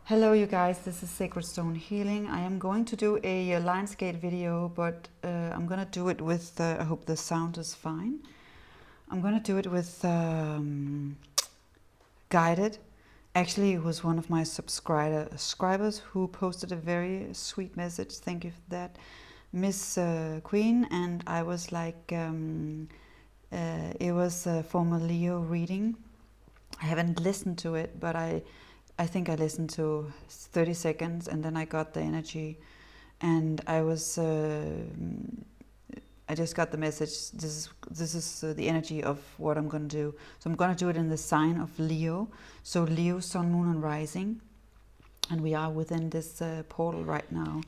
Hello you guys, this is Sacred Stone Healing. I am going to do a Lionsgate video, but I'm going to do it with, I hope the sound is fine. I'm going to do it with guided. Actually, it was one of my subscribers who posted a very sweet message. Thank you for that, Miss Queen. And I was like, it was a former Leo reading. I haven't listened to it, but I think I listened to 30 seconds and then I got the energy, and I just got the message. This is the energy of what I'm going to do. So I'm going to do it in the sign of Leo. So Leo, Sun, Moon and Rising. And we are within this portal right now.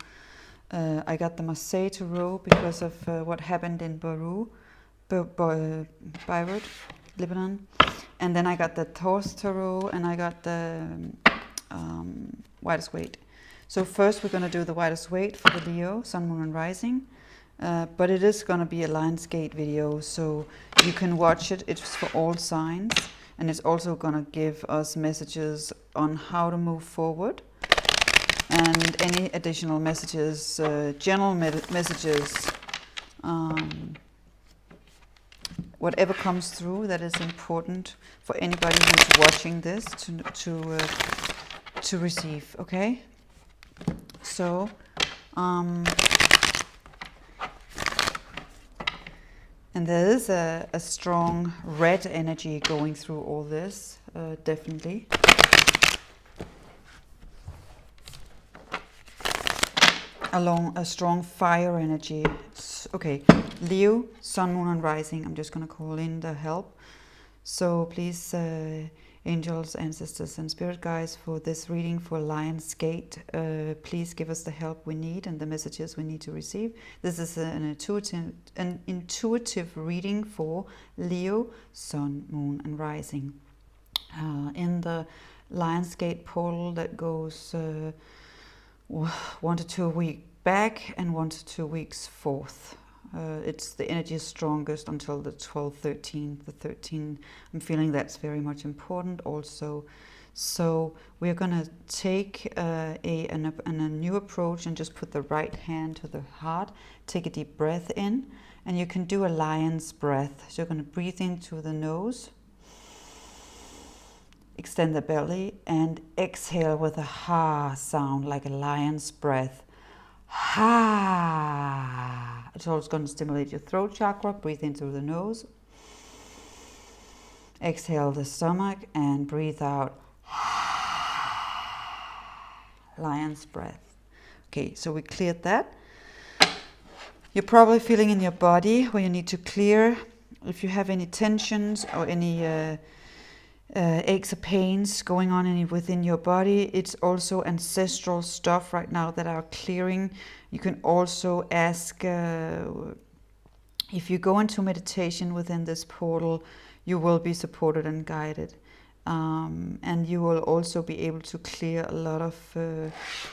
I got the Marseille Tarot because of what happened in Beirut, Lebanon. And then I got the Taurus Tarot, and I got the widest weight. So first we're going to do the widest weight for the Leo, Sun, Moon and Rising. But it is going to be a Lionsgate video, so you can watch it. It's for all signs. And it's also going to give us messages on how to move forward. And any additional messages, general messages, whatever comes through that is important for anybody who's watching this to receive. Okay, so and there is a strong red energy going through all this, definitely. Along a strong fire energy. Okay, Leo, Sun, Moon and Rising. I'm just going to call in the help. So please, angels, ancestors and spirit guides, for this reading for Lionsgate, please give us the help we need and the messages we need to receive. This is an intuitive reading for Leo, Sun, Moon and Rising. In the Lionsgate portal that goes 1 to 2 weeks back and 1 to 2 weeks forth. It's the energy is strongest until the 12th, 13th. The 13th, I'm feeling that's very much important also. So we're going to take a new approach and just put the right hand to the heart. Take a deep breath in, and you can do a lion's breath. So you're going to breathe in through the nose. Extend the belly and exhale with a ha sound, like a lion's breath. Ha! It's also going to stimulate your throat chakra. Breathe in through the nose. Exhale the stomach and breathe out. Lion's breath. Okay, so we cleared that. You're probably feeling in your body where you need to clear. If you have any tensions or any aches or pains going on within your body, it's also ancestral stuff right now that are clearing. You can also ask, if you go into meditation within this portal, you will be supported and guided, and you will also be able to clear a lot of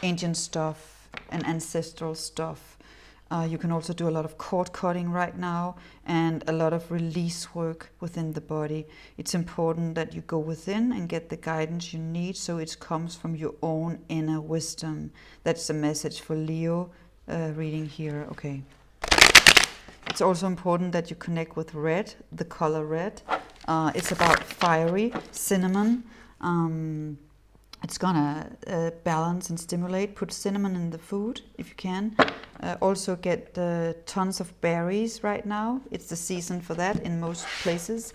ancient stuff and ancestral stuff. You can also do a lot of cord cutting right now and a lot of release work within the body. It's important that you go within and get the guidance you need, so it comes from your own inner wisdom. That's the message for Leo reading here. Okay. It's also important that you connect with red, the color red. It's about fiery, cinnamon. It's gonna balance and stimulate. Put cinnamon in the food if you can. Also get tons of berries right now. It's the season for that in most places.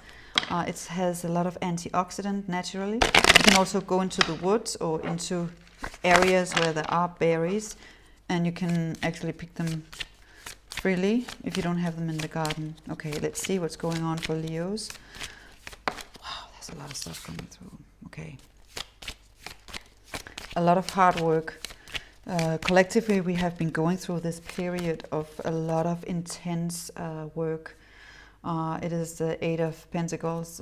It has a lot of antioxidant naturally. You can also go into the woods or into areas where there are berries, and you can actually pick them freely if you don't have them in the garden. Okay, let's see what's going on for Leos. Wow, there's a lot of stuff coming through. Okay. A lot of hard work. Collectively, we have been going through this period of a lot of intense work. It is the Eight of Pentacles,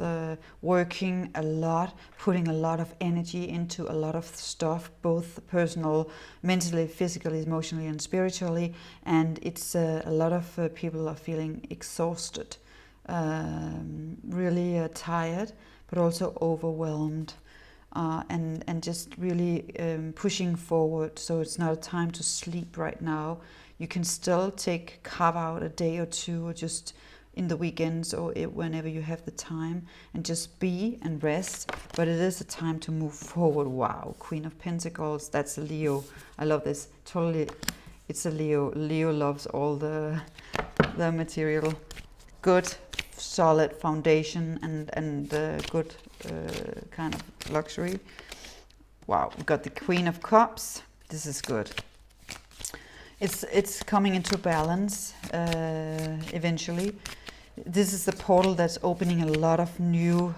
working a lot, putting a lot of energy into a lot of stuff, both personal, mentally, physically, emotionally, and spiritually. And it's a lot of people are feeling exhausted, really tired, but also overwhelmed. and just really pushing forward. So it's not a time to sleep right now. You can still carve out a day or two, or just in the weekends, or whenever you have the time, and just be and rest. But it is a time to move forward. Wow, Queen of Pentacles, that's a Leo. I love this. Totally, it's a Leo. Leo loves all the material. Good, solid foundation and good kind of luxury. Wow, we got the Queen of Cups. This is good. It's coming into balance eventually. This is the portal that's opening a lot of new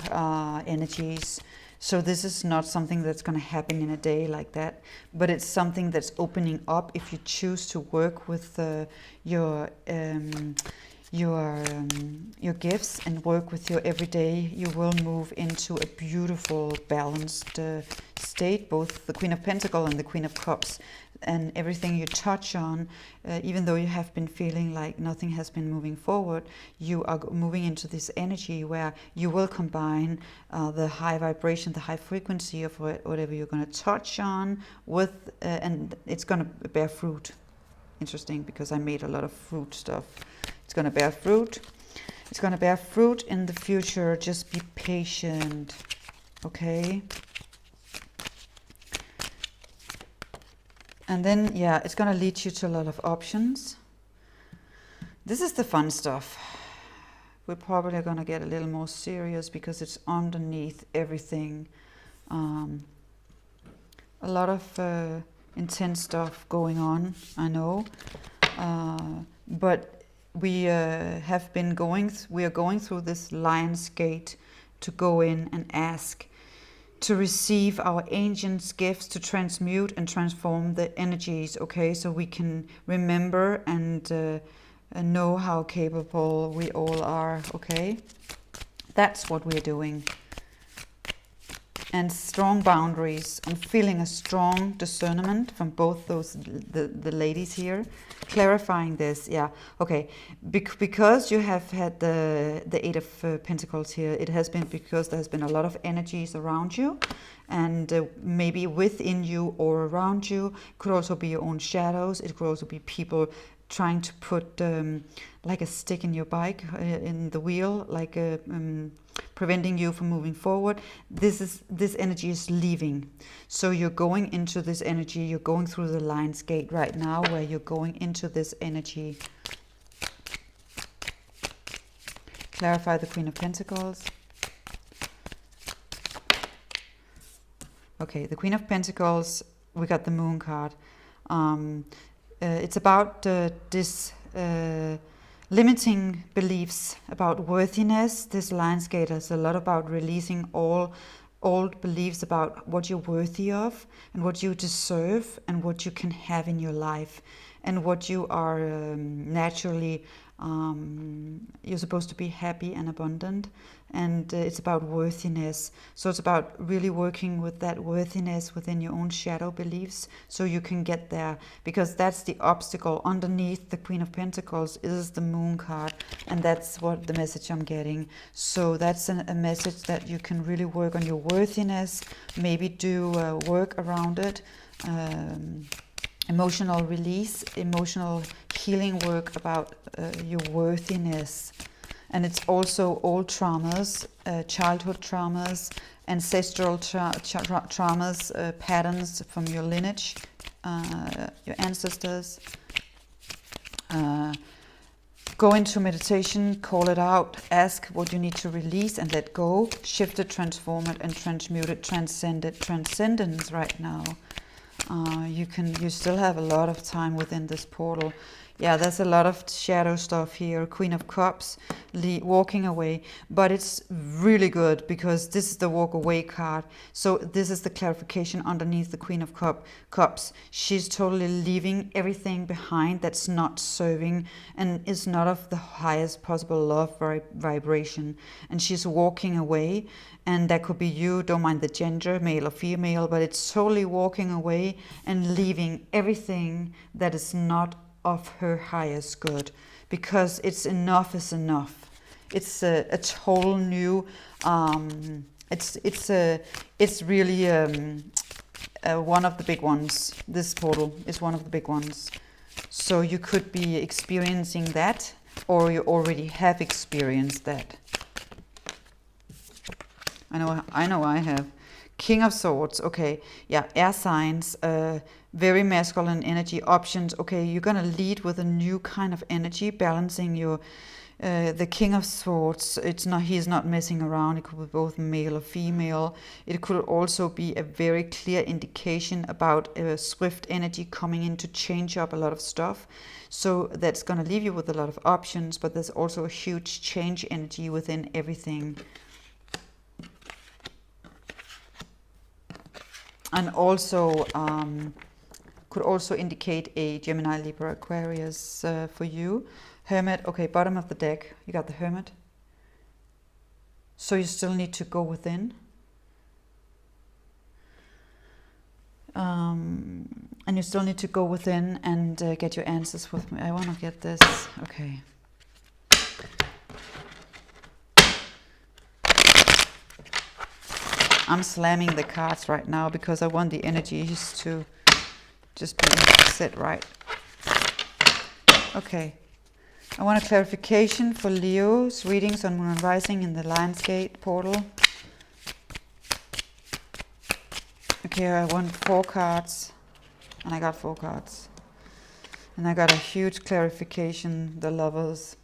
energies. So this is not something that's going to happen in a day like that, but it's something that's opening up if you choose to work with your gifts and work with your everyday. You will move into a beautiful, balanced state, both the Queen of Pentacles and the Queen of Cups. And everything you touch on, even though you have been feeling like nothing has been moving forward, you are moving into this energy where you will combine the high vibration, the high frequency of whatever you're going to touch on with, and it's going to bear fruit. Interesting, because I made a lot of fruit stuff. It's going to bear fruit. It's going to bear fruit in the future. Just be patient, okay? And then, yeah, it's going to lead you to a lot of options. This is the fun stuff. We're probably going to get a little more serious because it's underneath everything. A lot of intense stuff going on, I know. But we are going through this Lionsgate to go in and ask to receive our ancient gifts, to transmute and transform the energies, okay? So we can remember and know how capable we all are, okay? That's what we're doing. And strong boundaries. I'm feeling a strong discernment from both those, the ladies here, clarifying this. Yeah, okay. Because you have had the Eight of Pentacles here, it has been because there's been a lot of energies around you, and maybe within you or around you. Could also be your own shadows. It could also be people trying to put like a stick in your bike, in the wheel, like preventing you from moving forward. This energy is leaving. So you're going into this energy. You're going through the Lionsgate right now, where you're going into this energy. Clarify the Queen of Pentacles. Okay, the Queen of Pentacles, we got the Moon card. It's about this limiting beliefs about worthiness. This Lionsgate is a lot about releasing all old beliefs about what you're worthy of and what you deserve and what you can have in your life and what you are naturally. You're supposed to be happy and abundant, and it's about worthiness. So it's about really working with that worthiness within your own shadow beliefs, so you can get there, because that's the obstacle. Underneath the Queen of Pentacles is the Moon card, and that's what the message I'm getting. So that's a message that you can really work on your worthiness, maybe do work around it, emotional release, emotional healing work about your worthiness. And it's also old traumas, childhood traumas, ancestral traumas, patterns from your lineage, your ancestors. Go into meditation, call it out, ask what you need to release and let go, shift it, transform it, and transmute it, transcend it. Transcendence right now. You still have a lot of time within this portal. Yeah, there's a lot of shadow stuff here. Queen of Cups, walking away. But it's really good because this is the walk away card. So this is the clarification underneath the Queen of Cups. She's totally leaving everything behind that's not serving and is not of the highest possible love vibration. And she's walking away. And that could be you, don't mind the gender, male or female, but it's totally walking away and leaving everything that is not of her highest good, because it's enough is enough. It's a total new It's really one of the big ones. This portal is one of the big ones. So you could be experiencing that, or you already have experienced that. I know I have. King of Swords, okay, yeah, air signs, very masculine energy, options. Okay, you're gonna lead with a new kind of energy, balancing your the King of Swords. He's not messing around. It could be both male or female. It could also be a very clear indication about a swift energy coming in to change up a lot of stuff. So that's gonna leave you with a lot of options, but there's also a huge change energy within everything. And also could also indicate a Gemini, Libra, Aquarius for you. Hermit, okay, bottom of the deck, you got the Hermit. So you still need to go within. And you still need to go within and get your answers with me. I want to get this, okay. I'm slamming the cards right now because I want the energies to just be set right. Okay. I want a clarification for Leo's readings on Moon and Rising in the Lionsgate portal. Okay, I want 4 cards. And I got 4 cards. And I got a huge clarification, the Lovers.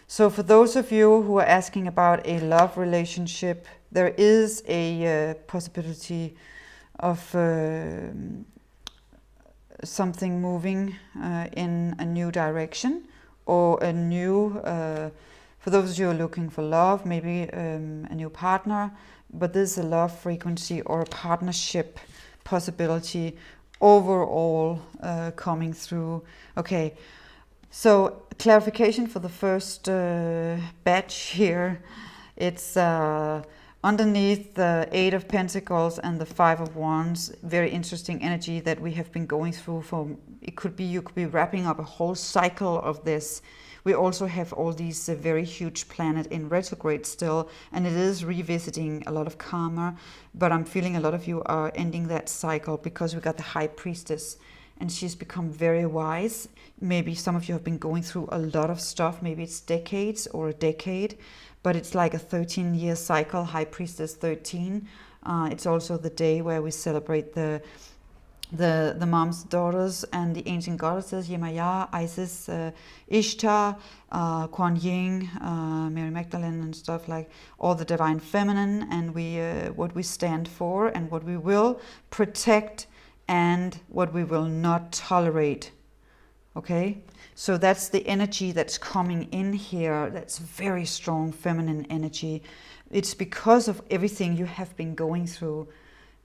So for those of you who are asking about a love relationship, there is a possibility of something moving in a new direction, or a new, for those of you who are looking for love, maybe a new partner, but this is a love frequency or a partnership possibility overall coming through. Okay, so clarification for the first batch here. It's underneath the 8 of Pentacles and the 5 of Wands, very interesting energy that we have been going through. It could be you could be wrapping up a whole cycle of this. We also have all these very huge planet in retrograde still, and it is revisiting a lot of karma, but I'm feeling a lot of you are ending that cycle because we got the High Priestess, and she's become very wise. Maybe some of you have been going through a lot of stuff, maybe it's decades or a decade, but it's like a 13-year cycle, High Priestess 13. It's also the day where we celebrate the moms, daughters, and the ancient goddesses, Yemaya, Isis, Ishtar, Kuan Yin, Mary Magdalene, and stuff, like all the divine feminine, and what we stand for and what we will protect and what we will not tolerate. Okay, so that's the energy that's coming in here. That's very strong feminine energy. It's because of everything you have been going through.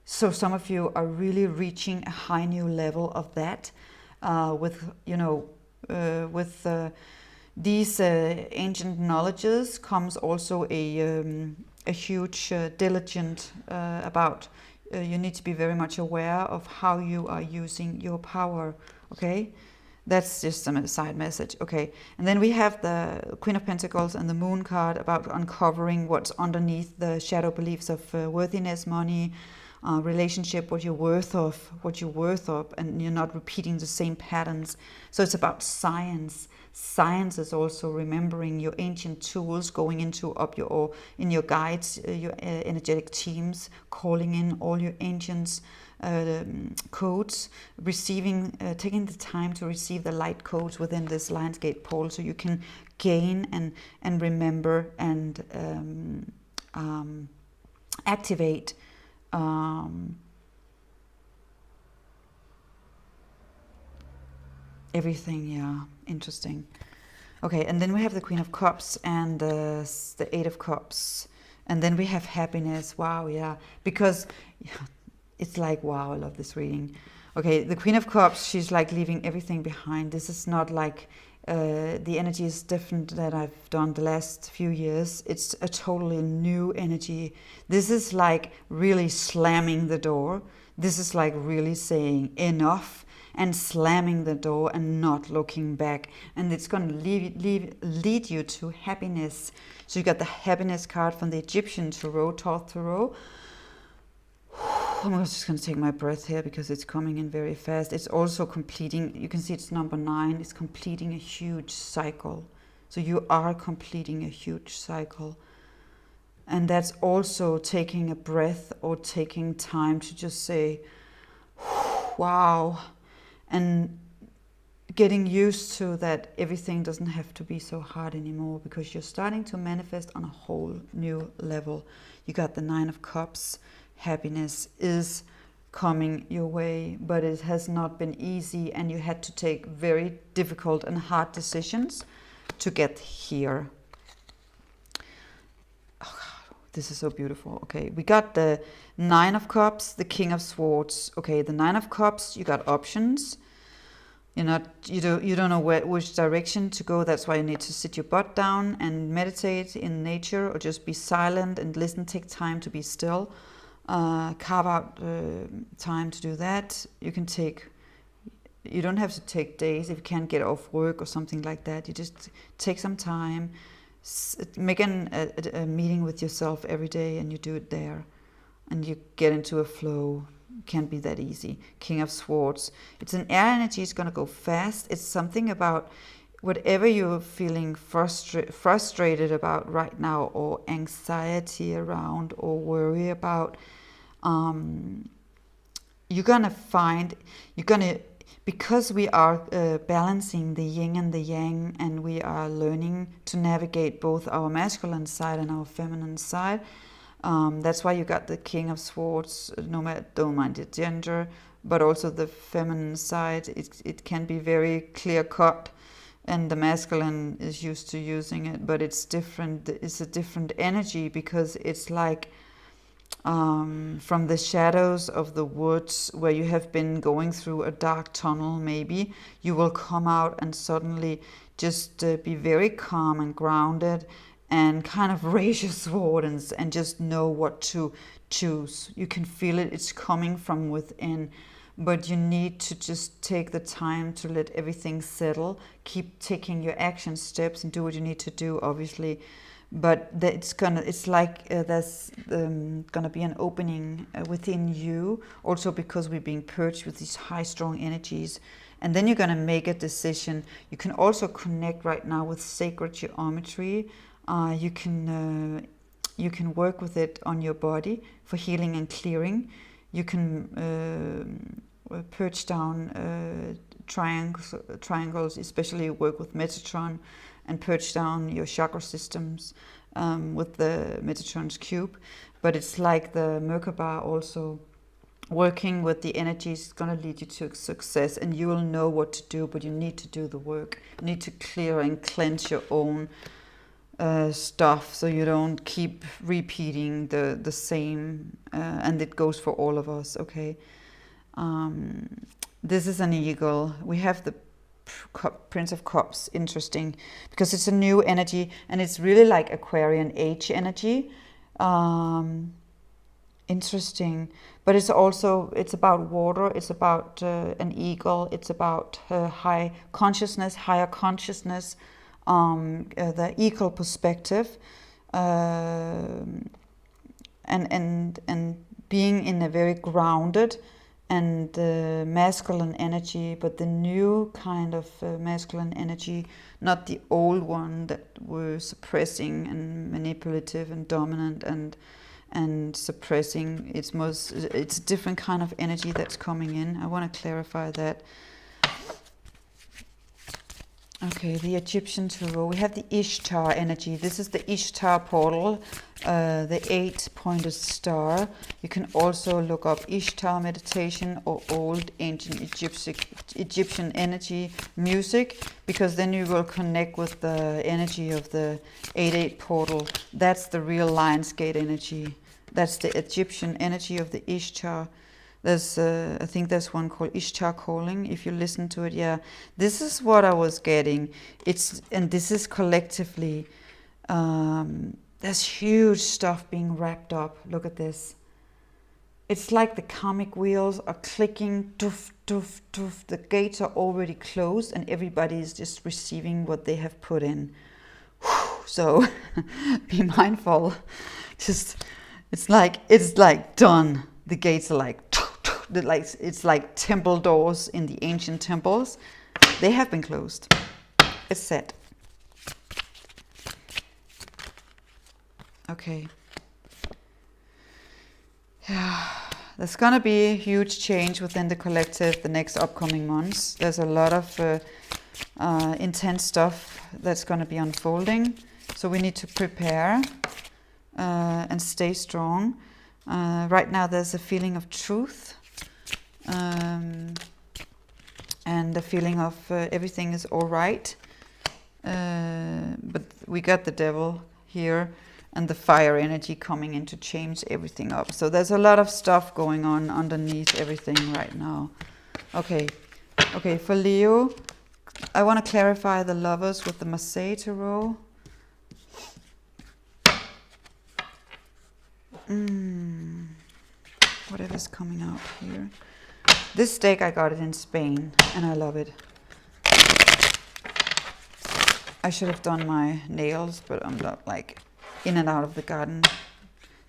So some of you are really reaching a high new level of that with these ancient knowledges comes also a huge diligent about you need to be very much aware of how you are using your power. Okay, that's just a side message. Okay, and then we have the Queen of Pentacles and the Moon card about uncovering what's underneath the shadow beliefs of worthiness, money, relationship, what you're worth of, and you're not repeating the same patterns. So it's about science. Science is also remembering your ancient tools, going into in your guides, your energetic teams, calling in all your ancients, codes, taking the time to receive the light codes within this Lionsgate pole, so you can gain and remember and activate everything. Yeah, interesting. Okay, and then we have the Queen of Cups and the 8 of Cups, and then we have happiness. Wow, yeah, because it's like, wow, I love this reading. Okay, the Queen of Cups, she's like leaving everything behind. This is not like the energy is different that I've done the last few years. It's a totally new energy. This is like really slamming the door. This is like really saying enough. and slamming the door and not looking back. And it's going to lead you to happiness. So you got the happiness card from the Egyptian Tarot, Thoth Tarot. I'm just going to take my breath here because it's coming in very fast. It's also completing, you can see it's number 9, it's completing a huge cycle. So you are completing a huge cycle. And that's also taking a breath or taking time to just say, wow, and getting used to that everything doesn't have to be so hard anymore, because you're starting to manifest on a whole new level. You got the 9 of Cups. Happiness is coming your way, but it has not been easy, and you had to take very difficult and hard decisions to get here. Oh, God, this is so beautiful. Okay, we got the 9 of Cups, the King of Swords. Okay, the 9 of Cups, you got options. You don't know which direction to go. That's why you need to sit your butt down and meditate in nature, or just be silent and listen. Take time to be still. Carve out time to do that. You don't have to take days if you can't get off work or something like that. You just take some time, make a meeting with yourself every day, and you do it there, and you get into a flow. Can't be that easy. King of Swords, it's an air energy. It's going to go fast. It's something about whatever you're feeling frustrated about right now, or anxiety around, or worry about. Because we are balancing the yin and the yang, and we are learning to navigate both our masculine side and our feminine side. That's why you got the King of Swords, don't mind the gender, but also the feminine side. It can be very clear cut, and the masculine is used to using it, but it's different. It's a different energy, because it's like from the shadows of the woods, where you have been going through a dark tunnel, maybe you will come out and suddenly just be very calm and grounded, and kind of raise your sword and just know what to choose. You can feel it, it's coming from within, but you need to just take the time to let everything settle. Keep taking your action steps and do what you need to do, obviously, but there's gonna be an opening within you, also because we're being purged with these high strong energies. And then you're gonna make a decision. You can also connect right now with sacred geometry. You can work with it on your body for healing and clearing. You can purge down triangles, especially work with Metatron, and purge down your chakra systems with the Metatron's cube. But it's like the Merkaba also. Working with the energies is going to lead you to success, and you will know what to do, but you need to do the work. You need to clear and cleanse your own stuff, so you don't keep repeating the same, and it goes for all of us. Okay, this is an eagle. We have the Prince of Cups. Interesting, because it's a new energy, and it's really like Aquarian age energy. Interesting, but it's about water. It's about an eagle. It's about higher consciousness, the equal perspective, and being in a very grounded and masculine energy, but the new kind of masculine energy, not the old one that were suppressing and manipulative and dominant and suppressing. It's a different kind of energy that's coming in. I want to clarify that. Okay, the Egyptian Tarot. We have the Ishtar energy. This is the Ishtar portal, the 8-pointed star. You can also look up Ishtar meditation or old ancient Egyptian energy music, because then you will connect with the energy of the 8-8 portal. That's the real Lionsgate energy. That's the Egyptian energy of the Ishtar. There's, I think there's one called Ishtar Calling. If you listen to it, yeah, this is what I was getting. And this is collectively. There's huge stuff being wrapped up. Look at this. It's like the comic wheels are clicking, doof, doof, doof. The gates are already closed and everybody is just receiving what they have put in. So be mindful. Just it's like done. The gates are like it's like temple doors in the ancient temples. They have been closed. It's set. Okay. Yeah. There's gonna be a huge change within the collective the next upcoming months. There's a lot of intense stuff that's gonna be unfolding. So we need to prepare and stay strong. Right now there's a feeling of truth and the feeling of everything is all right. But we got the devil here and the fire energy coming in to change everything up. So there's a lot of stuff going on underneath everything right now. Okay, for Leo, I want to clarify the lovers with the Marseille Tarot. Whatever's coming out here. This deck, I got it in Spain and I love it. I should have done my nails, but I'm not like in and out of the garden.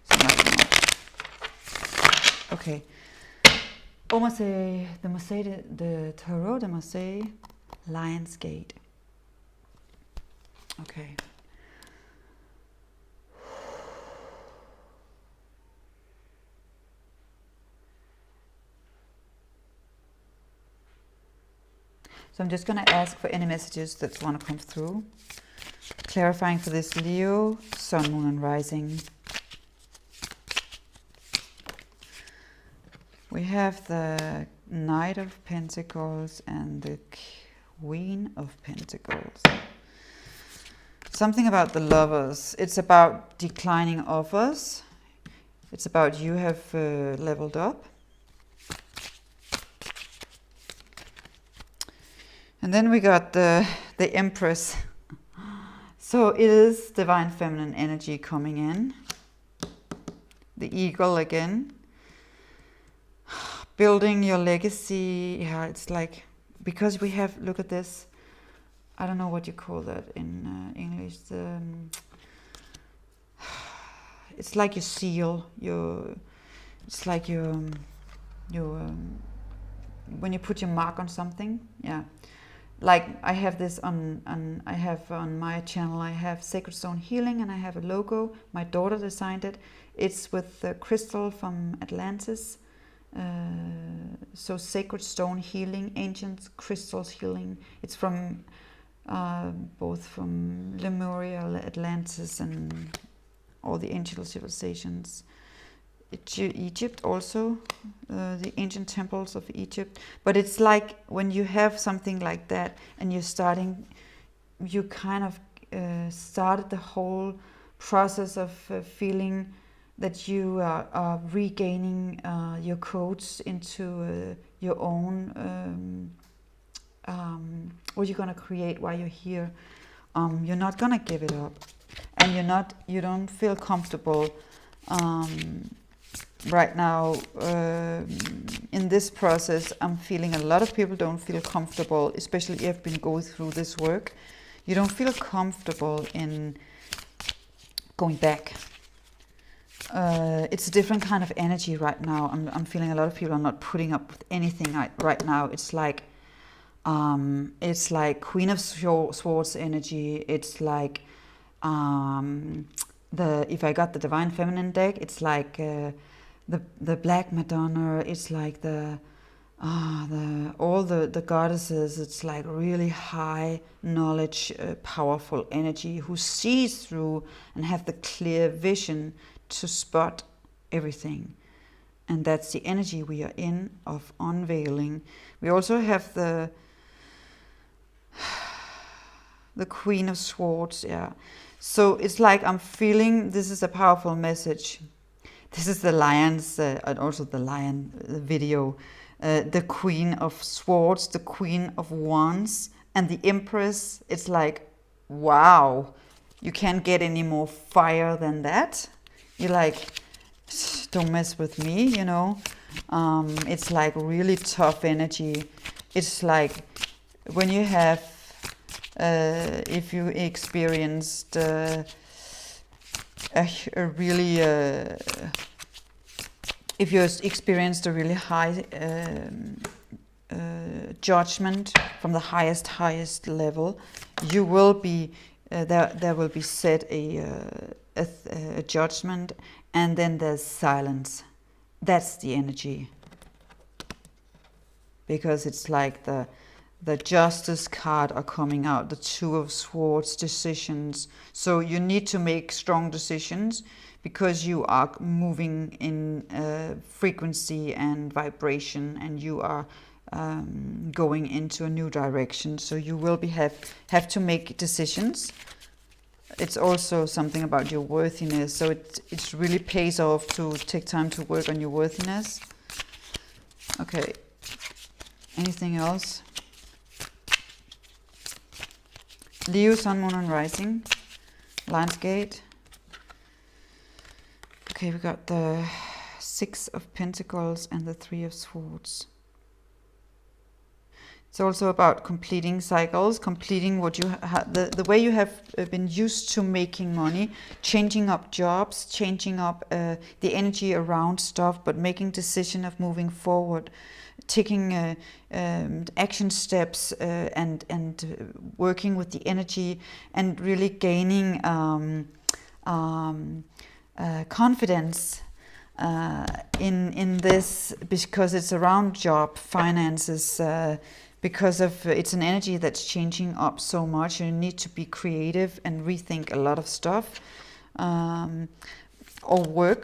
So okay. Oh, Marseille, the Tarot de Marseille, Lionsgate. Okay. So I'm just going to ask for any messages that want to come through. Clarifying for this Leo, Sun, Moon and Rising. We have the Knight of Pentacles and the Queen of Pentacles. Something about the lovers. It's about declining offers. It's about you have leveled up. And then we got the Empress. So it is divine feminine energy coming in. The eagle again. Building your legacy. Yeah, it's like, because we have, look at this. I don't know what you call that in English. It's like your seal. It's like your when you put your mark on something. Yeah. Like I have this on my channel, I have Sacred Stone Healing and I have a logo. My daughter designed it. It's with the crystal from Atlantis. So Sacred Stone Healing, Ancient Crystals Healing. It's from both from Lemuria, Atlantis and all the ancient civilizations. Egypt also, the ancient temples of Egypt. But it's like when you have something like that and you're starting, you kind of started the whole process of feeling that you are regaining your codes into your own, what you're going to create while you're here. You're not going to give it up, and you don't feel comfortable right now in this process. I'm feeling a lot of people don't feel comfortable, especially if you've been going through this work. You don't feel comfortable in going back. It's a different kind of energy right now. I'm feeling a lot of people are not putting up with anything right now. It's like Queen of Swords energy. It's like if I got the Divine Feminine deck, it's like the Black Madonna. It's like all the goddesses. It's like really high knowledge, powerful energy who sees through and have the clear vision to spot everything. And that's the energy we are in, of unveiling. We also have the Queen of Swords. Yeah. So it's like I'm feeling this is a powerful message. This is the lions, and also the lion video. The Queen of Swords, the Queen of Wands, and the Empress. It's like, wow, you can't get any more fire than that. You're like, don't mess with me, you know. It's like really tough energy. It's like when you have, if you experienced a really, if you experienced a really high judgment from the highest level, you will be there will be set a judgment, and then there's silence. That's the energy, because it's like the justice card are coming out, the Two of Swords, decisions. So you need to make strong decisions because you are moving in frequency and vibration, and you are going into a new direction. So you will have to make decisions. It's also something about your worthiness. So it really pays off to take time to work on your worthiness. Okay. Anything else? Leo, Sun, Moon, and Rising. Lionsgate. Okay, we got the Six of Pentacles and the Three of Swords. It's also about completing cycles, completing what you the way you have been used to making money, changing up jobs, changing up the energy around stuff, but making decision of moving forward, taking action steps and working with the energy, and really gaining confidence in this, because it's around job, finances, because of it's an energy that's changing up so much. You need to be creative and rethink a lot of stuff, or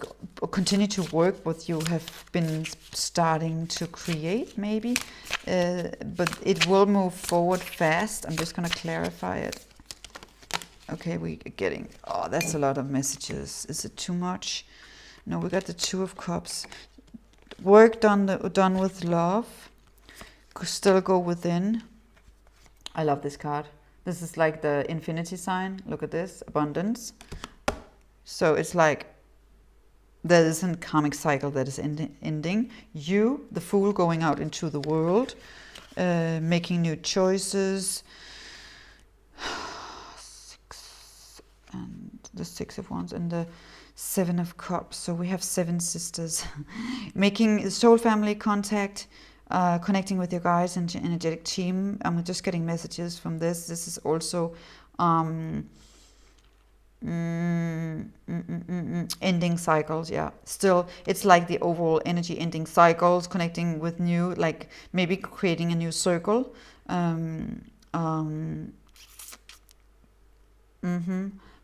continue to work what you have been starting to create, maybe, but it will move forward fast. I'm just going to clarify it. Okay, we're getting, oh, that's a lot of messages. Is it too much? No, we got the Two of Cups. Work done with love. Still go within. I love this card. This is like the infinity sign. Look at this, abundance. So it's like there is a karmic cycle that is ending. You, the Fool, going out into the world, making new choices. And the Six of Wands and the Seven of Cups. So we have 7 sisters. Making soul family contact, connecting with your guides and energetic team. I'm just getting messages from this. This is also ending cycles. Yeah, still it's like the overall energy ending cycles, connecting with new, like maybe creating a new circle.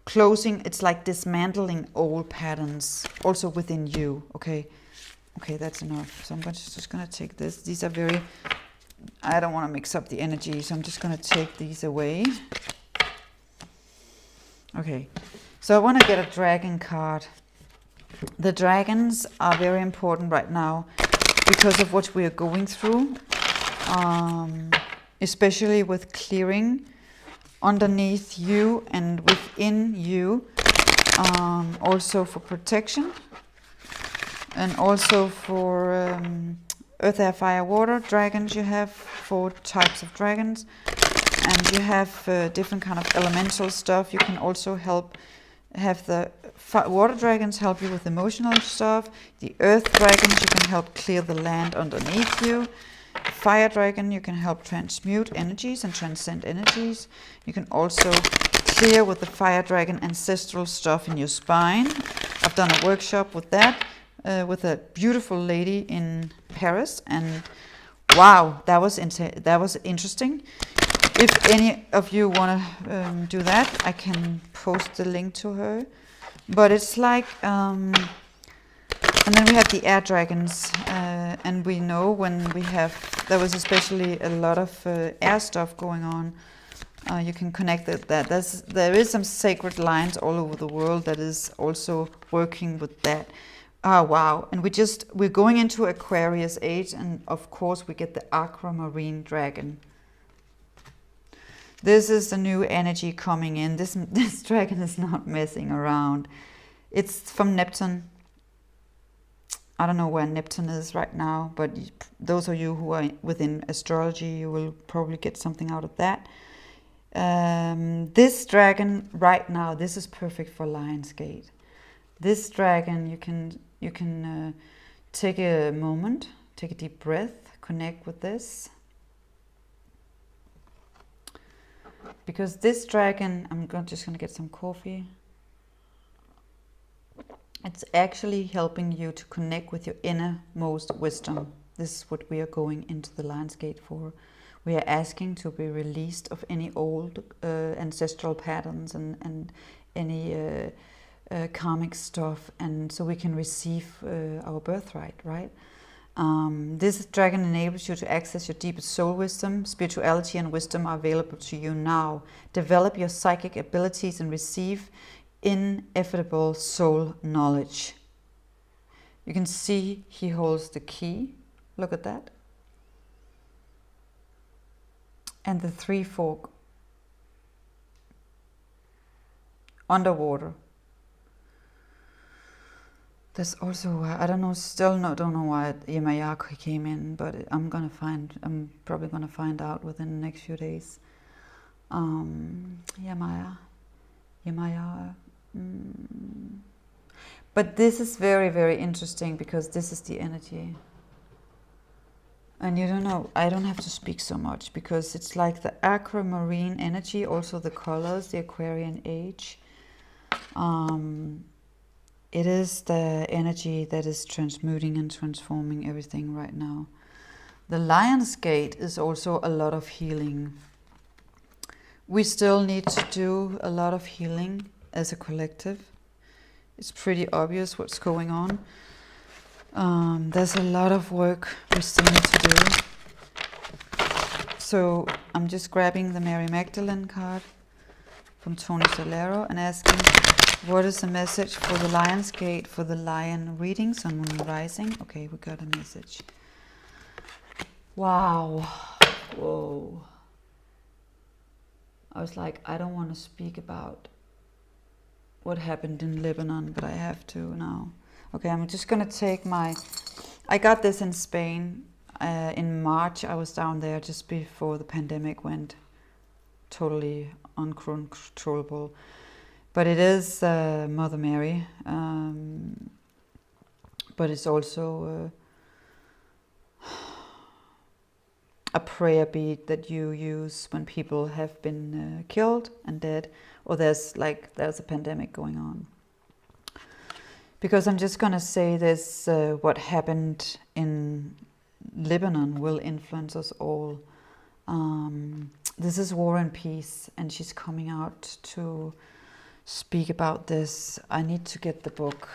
Closing, it's like dismantling old patterns also within you. Okay, that's enough. So I'm just going to take this. These are very, I don't want to mix up the energy, so I'm just going to take these away. Okay, so I want to get a dragon card. The dragons are very important right now because of what we are going through, especially with clearing underneath you and within you, also for protection, and also for earth, air, fire, water dragons. You have 4 types of dragons, and you have different kind of elemental stuff. You can also have the water dragons help you with emotional stuff. The earth dragons, you can help clear the land underneath you. Fire dragon, you can help transmute energies and transcend energies. You can also clear with the fire dragon ancestral stuff in your spine. I've done a workshop with that, with a beautiful lady in Paris, and wow, that was interesting. If any of you want to do that, I can post the link to her. But it's like, and then we have the air dragons, and we know when there was especially a lot of air stuff going on. You can connect that. There is some sacred lines all over the world that is also working with that. Oh wow! And we're going into Aquarius age, and of course we get the aquamarine dragon. This is the new energy coming in. This dragon is not messing around. It's from Neptune. I don't know where Neptune is right now, but those of you who are within astrology, you will probably get something out of that. This dragon right now, this is perfect for Lionsgate. This dragon, you can take a moment, take a deep breath, connect with this. Because this dragon, just going to get some coffee. It's actually helping you to connect with your innermost wisdom. This is what we are going into the Lionsgate for. We are asking to be released of any old ancestral patterns and any karmic stuff, and so we can receive our birthright, right? This dragon enables you to access your deepest soul wisdom. Spirituality and wisdom are available to you now. Develop your psychic abilities and receive ineffable soul knowledge. You can see he holds the key. Look at that. And the three fork. Underwater. There's also, I don't know, don't know why Yemaya came in, but I'm probably gonna find out within the next few days. Yemaya. But this is very, very interesting because this is the energy. And you don't know, I don't have to speak so much because it's like the aquamarine energy, also the colors, the Aquarian age. It is the energy that is transmuting and transforming everything right now. The Lionsgate is also a lot of healing. We still need to do a lot of healing as a collective. It's pretty obvious what's going on. There's a lot of work we still need to do. So I'm just grabbing the Mary Magdalene card from Tony Solero and asking, what is the message for the Lionsgate for the Lion reading, Sun, Moon, Rising? Okay, we got a message. Wow. Whoa. I was like, I don't want to speak about what happened in Lebanon, but I have to now. Okay, I'm just going to take I got this in Spain in March. I was down there just before the pandemic went totally uncontrollable. But it is Mother Mary, but it's also a prayer bead that you use when people have been killed and dead, or there's a pandemic going on. Because I'm just gonna say this, what happened in Lebanon will influence us all. This is War and Peace, and she's coming out to speak about this. I need to get the book.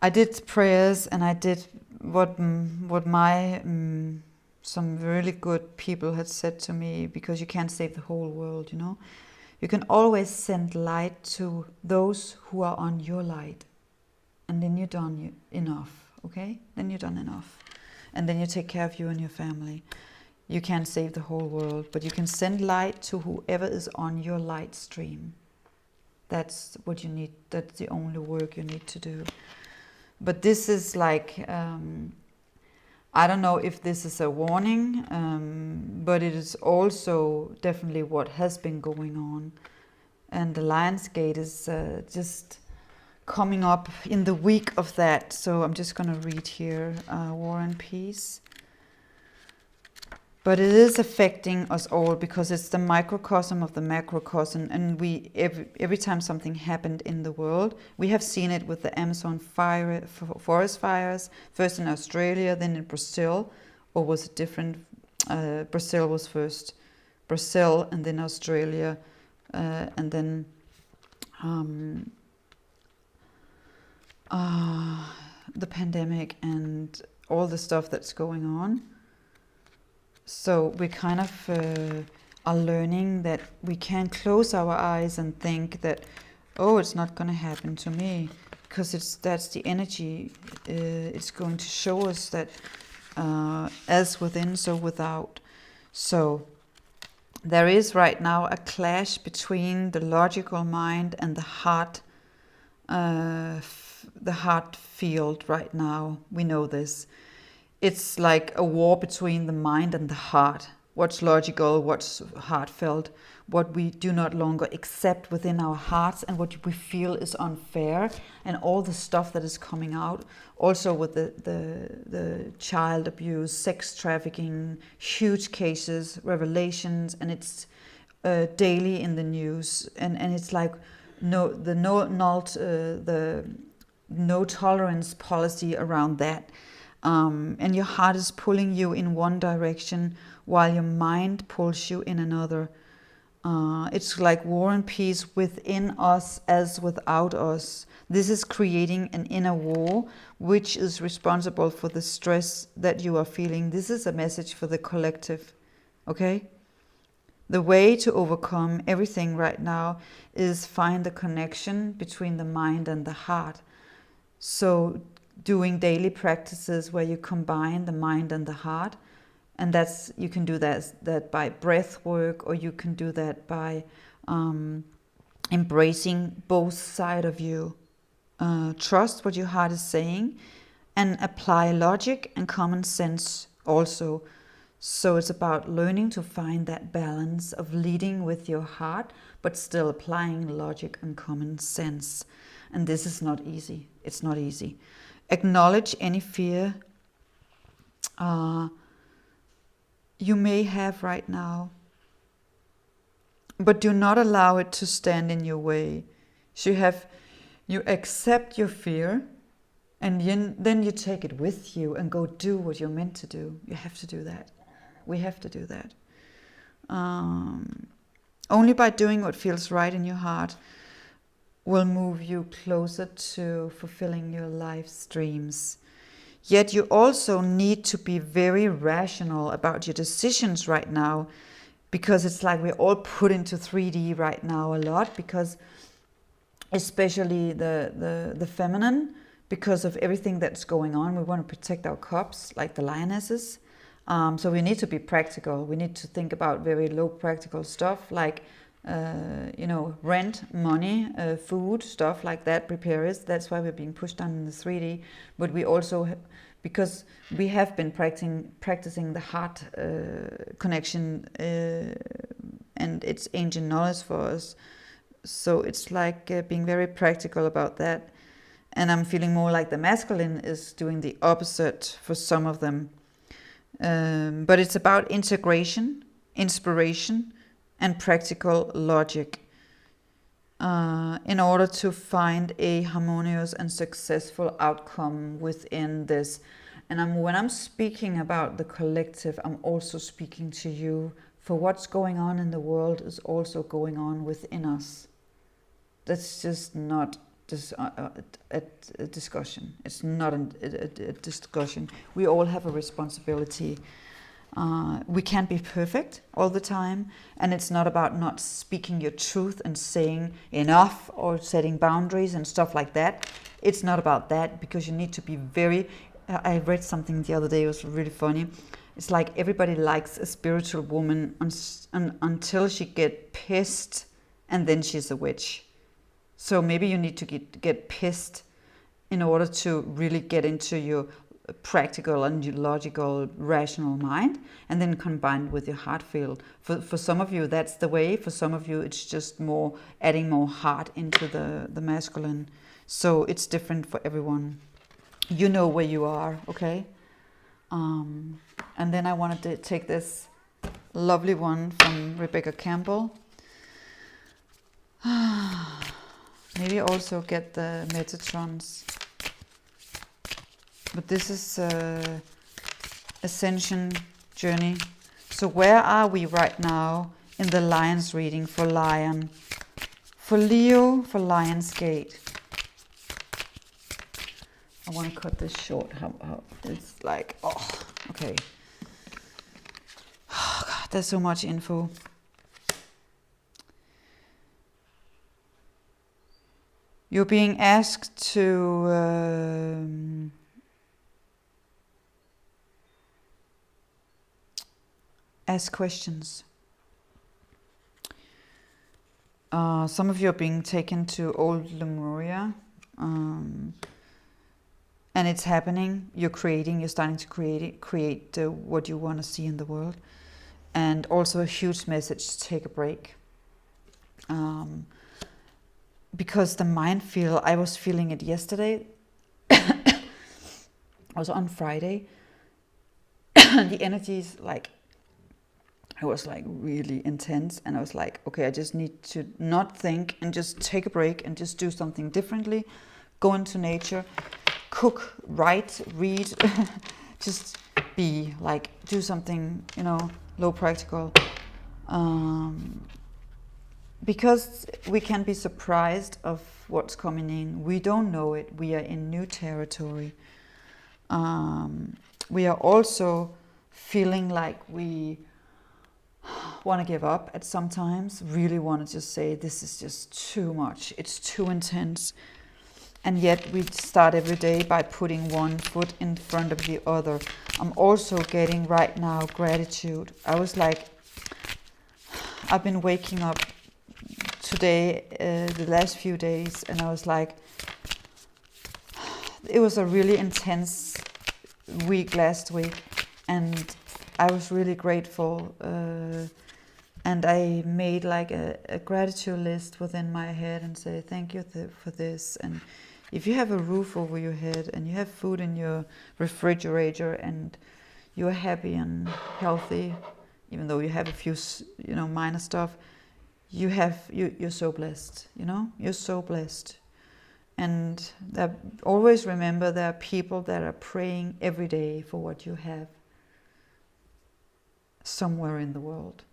I did prayers, and I did what my some really good people had said to me, because you can't save the whole world, you know. You can always send light to those who are on your light, and then you're done enough, okay? Then you're done enough, and then you take care of you and your family. You can't save the whole world, but you can send light to whoever is on your light stream. That's what you need. That's the only work you need to do. But this is like, I don't know if this is a warning, but it is also definitely what has been going on. And the Lionsgate is just coming up in the week of that. So I'm just going to read here, War and Peace. But it is affecting us all because it's the microcosm of the macrocosm, and we every time something happened in the world, we have seen it with the Amazon forest fires, first in Australia, then in Brazil, or was it different? Brazil was first, Brazil, and then Australia, and then the pandemic and all the stuff that's going on. So we kind of are learning that we can't close our eyes and think that, oh, it's not going to happen to me, because that's the energy. It's going to show us that as within, so without. So there is right now a clash between the logical mind and the heart the heart field right now. We know this. It's like a war between the mind and the heart. What's logical, what's heartfelt, what we do not longer accept within our hearts, and what we feel is unfair, and all the stuff that is coming out. Also with the child abuse, sex trafficking, huge cases, revelations, and it's daily in the news. And it's like the no tolerance policy around that. And your heart is pulling you in one direction while your mind pulls you in another. It's like war and peace within us as without us. This is creating an inner war, which is responsible for the stress that you are feeling. This is a message for the collective, okay? The way to overcome everything right now is find the connection between the mind and the heart. So doing daily practices where you combine the mind and the heart, and that's, you can do that by breath work, or you can do that by embracing both sides of you. Trust what your heart is saying, and apply logic and common sense also. So it's about learning to find that balance of leading with your heart, but still applying logic and common sense. And this is not easy. It's not easy. Acknowledge any fear you may have right now, but do not allow it to stand in your way. So you accept your fear, and then you take it with you and go do what you're meant to do. You have to do that. We have to do that. Only by doing what feels right in your heart will move you closer to fulfilling your life's dreams. Yet you also need to be very rational about your decisions right now, because it's like we're all put into 3D right now a lot, because especially the feminine, because of everything that's going on. We want to protect our cubs, like the lionesses. So we need to be practical. We need to think about very low practical stuff, like rent, money, food, stuff like that, prepares. That's why we're being pushed down in the 3D. But we also, because we have been practicing the heart connection, and it's ancient knowledge for us. So it's like being very practical about that. And I'm feeling more like the masculine is doing the opposite for some of them. But it's about integration, inspiration, and practical logic in order to find a harmonious and successful outcome within this. And when I'm speaking about the collective, I'm also speaking to you, for what's going on in the world is also going on within us. That's just not a discussion. It's not a discussion. We all have a responsibility. We can't be perfect all the time, and it's not about not speaking your truth and saying enough or setting boundaries and stuff like that. It's not about that, because you need to be very... I read something the other day, it was really funny. It's like everybody likes a spiritual woman until she gets pissed, and then she's a witch. So maybe you need to get pissed in order to really get into your practical and your logical, rational mind, and then combined with your heart field. For some of you, that's the way. For some of you, it's just more adding more heart into the masculine. So it's different for everyone. You know where you are, okay? And then I wanted to take this lovely one from Rebecca Campbell. Maybe also get the Metatrons. But this is Ascension Journey. So where are we right now in the Lions reading for Lion? For Leo, for Lionsgate. I want to cut this short. How it's like, oh, okay. Oh, God, there's so much info. You're being asked to ask questions. Some of you are being taken to old Lemuria, And it's happening. You're creating. You're starting to create what you want to see in the world. And also a huge message: take a break. Because the mind feel. I was feeling it yesterday. Also on Friday. The energy is like. It was like really intense, and I was like, okay, I just need to not think and just take a break and just do something differently. Go into nature, cook, write, read, just be like, do something, low practical. Because we can be surprised of what's coming in. We don't know it. We are in new territory. We are also feeling like we want to give up at some times, really want to just say, this is just too much, it's too intense. And yet we start every day by putting one foot in front of the other. I'm also getting right now gratitude. I was like, I've been waking up today, the last few days, and I was like, it was a really intense week last week, and I was really grateful, and I made like a gratitude list within my head and say thank you for this. And if you have a roof over your head and you have food in your refrigerator and you're happy and healthy, even though you have a few minor stuff, you're so blessed. You're so blessed. And always remember, there are people that are praying every day for what you have somewhere in the world.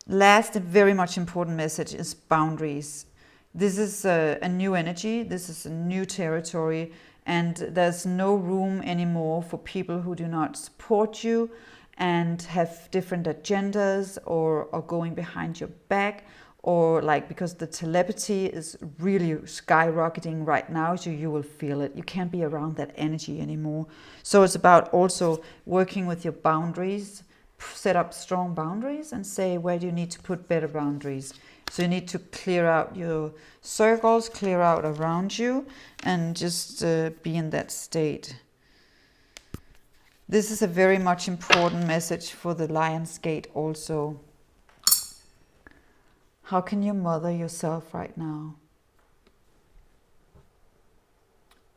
Last and very much important message is boundaries. This is a new energy. This is a new territory, and there's no room anymore for people who do not support you and have different agendas or are going behind your back, or because the telepathy is really skyrocketing right now, so you will feel it. You can't be around that energy anymore. So it's about also working with your boundaries, set up strong boundaries and say, where do you need to put better boundaries? So you need to clear out your circles, clear out around you, and just be in that state. This is a very much important message for the Lion's-Gate also. How can you mother yourself right now?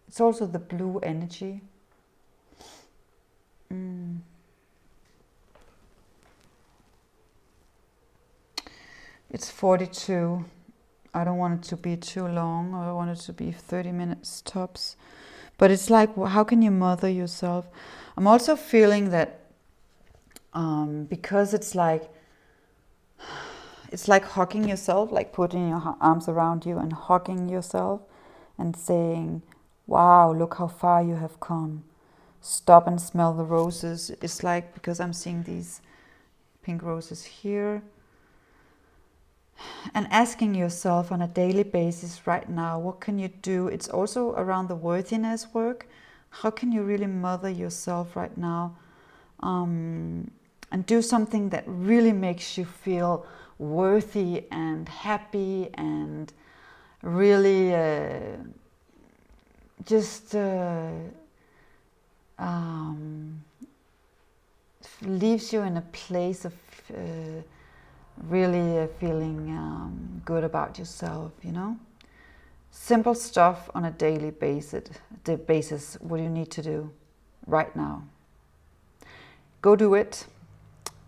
It's also the blue energy. It's 42. I don't want it to be too long. I want it to be 30 minutes tops. But it's like, how can you mother yourself? I'm also feeling that because it's like hugging yourself, like putting your arms around you and hugging yourself and saying, wow, look how far you have come. Stop and smell the roses. It's like, because I'm seeing these pink roses here. And asking yourself on a daily basis right now, what can you do? It's also around the worthiness work. How can you really mother yourself right now? And do something that really makes you feel worthy and happy and really leaves you in a place of really feeling good about yourself, Simple stuff on a daily basis. What do you need to do right now? Go do it,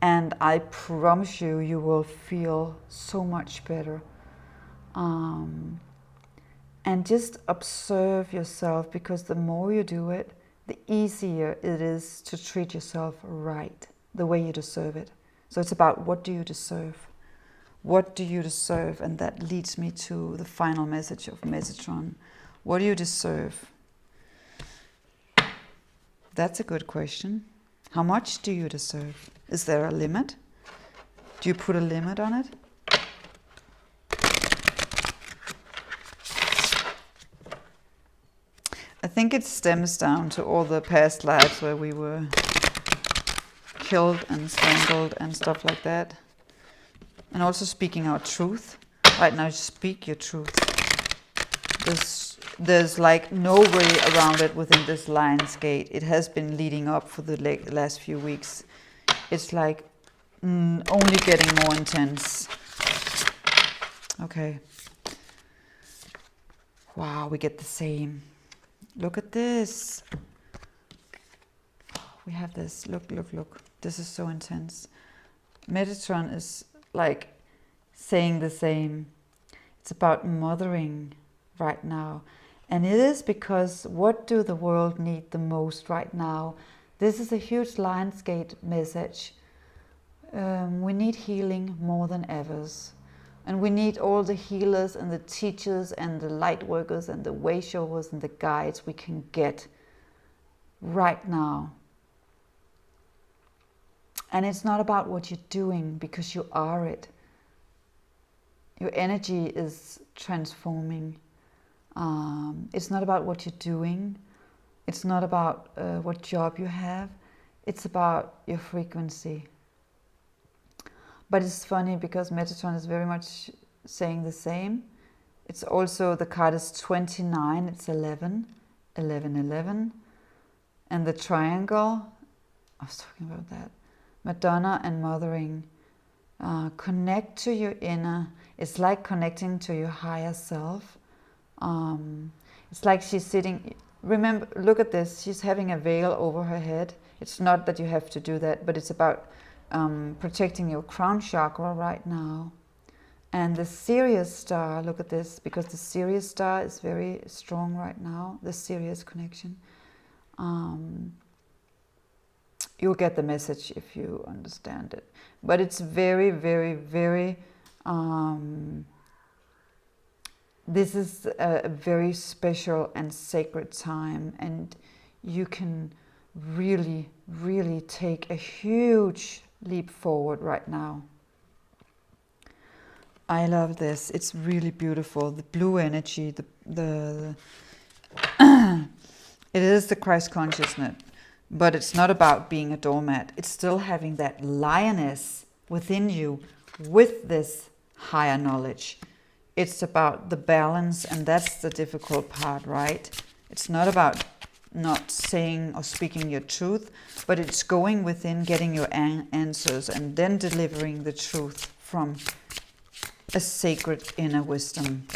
and I promise you, you will feel so much better. And just observe yourself, because the more you do it, the easier it is to treat yourself right, the way you deserve it. So it's about, what do you deserve? What do you deserve? And that leads me to the final message of Metatron. What do you deserve? That's a good question. How much do you deserve? Is there a limit? Do you put a limit on it? I think it stems down to all the past lives where we were killed and strangled and stuff like that. And also speaking our truth. Right now, speak your truth. There's like no way around it within this Lionsgate. It has been leading up for the last few weeks. It's like only getting more intense. Okay. Wow, we get the same. Look at this. We have this. Look, look, look. This is so intense. Metatron is like saying the same. It's about mothering right now. And it is because what do the world need the most right now? This is a huge Lionsgate message. We need healing more than ever. And we need all the healers and the teachers and the light workers and the way showers and the guides we can get right now. And it's not about what you're doing, because you are it. Your energy is transforming. It's not about what you're doing. It's not about what job you have. It's about your frequency. But it's funny because Metatron is very much saying the same. It's also, the card is 29, it's 11, 11, 11. And the triangle, I was talking about that. Madonna and mothering. Connect to your inner. It's like connecting to your higher self. It's like she's sitting, remember, look at this, she's having a veil over her head. It's not that you have to do that, but it's about protecting your crown chakra right now. And the Sirius star, look at this, because the Sirius star is very strong right now, the Sirius connection. You'll get the message if you understand it. But it's very, very, very, this is a very special and sacred time, and you can really, really take a huge leap forward right now. I love this. It's really beautiful. The blue energy, the it is the Christ consciousness, but it's not about being a doormat. It's still having that lioness within you with this higher knowledge. It's about the balance, and that's the difficult part, right? It's not about not saying or speaking your truth, but it's going within, getting your answers, and then delivering the truth from a sacred inner wisdom,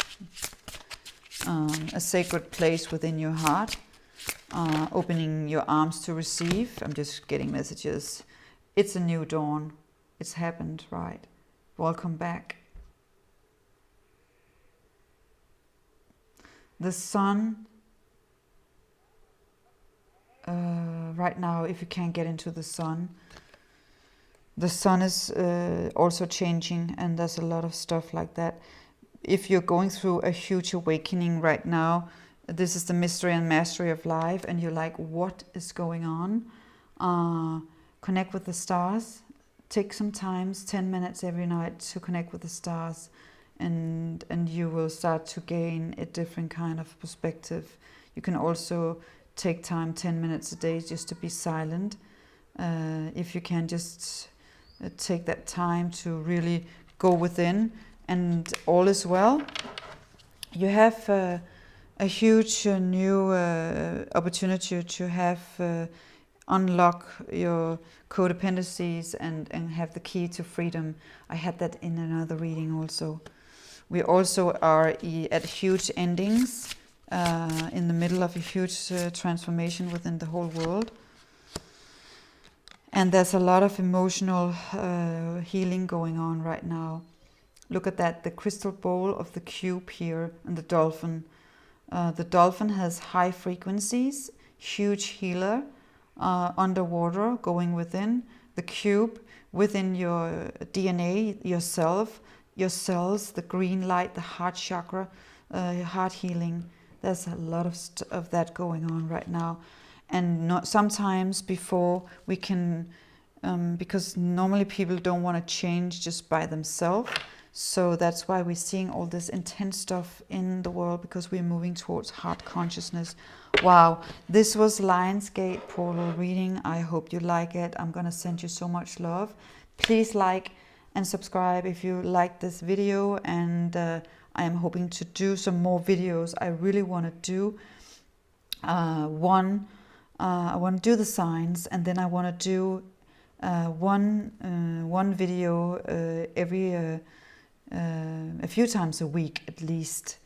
a sacred place within your heart, opening your arms to receive. I'm just getting messages. It's a new dawn. It's happened, right? Welcome back. The sun, right now, if you can't get into the sun is also changing, and there's a lot of stuff like that. If you're going through a huge awakening right now, this is the mystery and mastery of life, and you're like, what is going on? Connect with the stars. Take some time, 10 minutes every night to connect with the stars, and you will start to gain a different kind of perspective. You can also take time, 10 minutes a day, just to be silent. If you can just take that time to really go within, and all is well. You have a huge new opportunity to have unlock your codependencies and have the key to freedom. I had that in another reading also. We also are at huge endings, in the middle of a huge transformation within the whole world. And there's a lot of emotional healing going on right now. Look at that, the crystal bowl of the cube here, and the dolphin. The dolphin has high frequencies, huge healer, underwater, going within. The cube, within your DNA, yourself, your cells, the green light, the heart chakra, heart healing. There's a lot of that going on right now. And sometimes before we can, because normally people don't want to change just by themselves. So that's why we're seeing all this intense stuff in the world, because we're moving towards heart consciousness. Wow, this was Lionsgate portal reading. I hope you like it. I'm going to send you so much love. Please like and subscribe if you like this video, and I am hoping to do some more videos. I really want to do I want to do the signs, and then I want to do one video every a few times a week at least,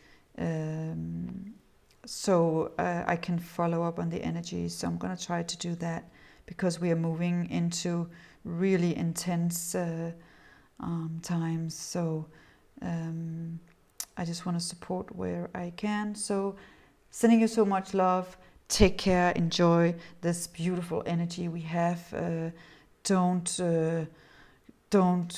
so I can follow up on the energy. So I'm going to try to do that, because we are moving into really intense times. So I just want to support where I can. So sending you so much love. Take care. Enjoy this beautiful energy we have. Don't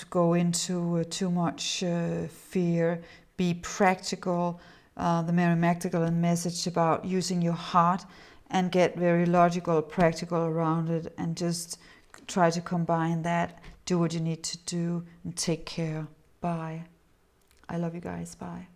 go into too much fear. Be practical. The Mary Magdalene message about using your heart, and get very logical, practical around it, and just try to combine that. Do what you need to do, and take care. Bye. I love you guys. Bye.